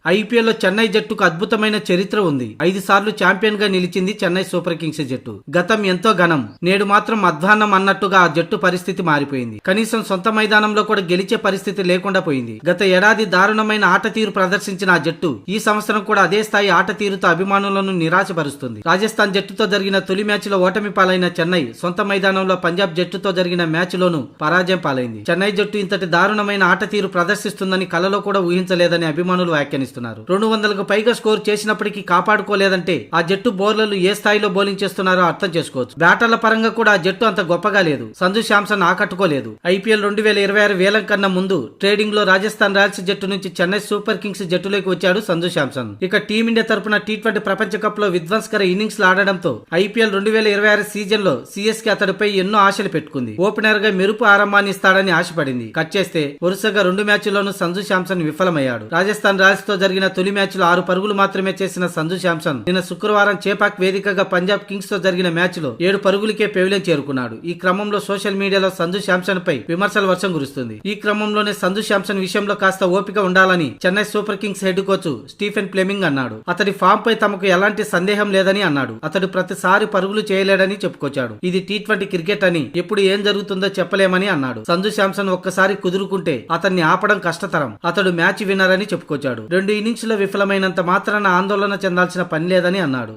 IPL లో చెన్నై జట్టుకు అద్భుతమైన చరిత్ర ఉంది. 5 సార్లు ఛాంపియన్ గా నిలిచింది చెన్నై సూపర్ కింగ్స్ జట్టు. గతం ఎంతో ఘనం, నేడు మాత్రం అధ్వాన్నం అన్నట్టుగా ఆ జట్టు పరిస్థితి మారిపోయింది. కనీసం సొంత మైదానంలో కూడా గెలిచే పరిస్థితి లేకుండా పోయింది. గత ఏడాది దారుణమైన ఆట తీరు ప్రదర్శించిన ఆ జట్టు ఈ సంవత్సరం కూడా అదే స్థాయి ఆట తీరుతో అభిమానులను నిరాశపరుస్తుంది. రాజస్థాన్ జట్టుతో జరిగిన తొలి మ్యాచ్ లో ఓటమి పాలైన చెన్నై సొంత మైదానంలో పంజాబ్ జట్టుతో జరిగిన మ్యాచ్ లోనూ పరాజయం పాలైంది. చెన్నై జట్టు ఇంతటి దారుణమైన ఆట తీరు ప్రదర్శిస్తుందని కలలో కూడా ఊహించలేదని అభిమానులు వ్యాఖ్యానిస్తున్నారు. 200కు పైగా స్కోర్ చేసినప్పటికీ కాపాడుకోలేదంటే ఆ జట్టు బౌలర్లు ఏ స్థాయిలో బౌలింగ్ చేస్తున్నారో అర్థం చేసుకోవచ్చు. బ్యాటర్ల పరంగా కూడా ఆ జట్టు అంత గొప్పగా లేదు. సంజు శాంసన్ ఆకట్టుకోలేదు. ఐపీఎల్ 2026 వేలం కన్నా ముందు ట్రేడింగ్ లో రాజస్థాన్ రాయల్స్ జట్టు నుంచి చెన్నై సూపర్ కింగ్స్ జట్టులోకి వచ్చాడు సంజు శాంసన్. ఇక టీమిండియా తరపున టీ20 ప్రపంచ కప్ లో విధ్వంసకర ఇన్నింగ్స్ ఆడడంతో ఐపీఎల్ 2026 సీజన్ లో సిఎస్కే అతడిపై ఎన్నో ఆశలు పెట్టుకుంది. ఓపెనర్ గా మెరుపు ఆరంభాన్ని ఇస్తాడని ఆశపడింది. కట్ చేస్తే వరుసగా 2 మ్యాచ్ల్లోనూ సంజు శాంసన్ విఫలమయ్యాడు. రాజస్థాన్ రాయల్స్ తో జరిగిన తొలి మ్యాచ్ లో 6 పరుగులు మాత్రమే చేసిన సంజు శాంసన్ నిన్న శుక్రవారం చేపాక్ వేదికగా పంజాబ్ కింగ్స్ తో జరిగిన మ్యాచ్ లో 7 పరుగులకే పెవిలియన్ చేరుకున్నాడు. ఈ క్రమంలో సోషల్ మీడియాలో సంజు శాంసన్ పై విమర్శల వర్షం కురుస్తుంది. ఈ క్రమంలోనే సంజు శాంసన్ విషయంలో కాస్త ఓపిక ఉండాలని Chennai super Kings head coach Stephen Fleming అన్నాడు. అతడి ఫామ్ పై తమకు ఎలాంటి సందేహం లేదని అన్నాడు. అతడు ప్రతిసారి పరుగులు చేయలేడని చెప్పుకొచ్చాడు. ఇది టీ20 క్రికెట్ అని ఎప్పుడు ఏం జరుగుతుందో చెప్పలేమని అన్నాడు. సంజు శాంసన్ ఒక్కసారి కుదురుకుంటే అతన్ని ఆపడం కష్టతరం. అతడు మ్యాచ్ విన్నర్ అని చెప్పుకొచ్చాడు. 2 ఇన్నింగ్స్ లో విఫలమైనంత మాత్రాన ఆందోళన చెందాల్సిన పని లేదని అన్నాడు.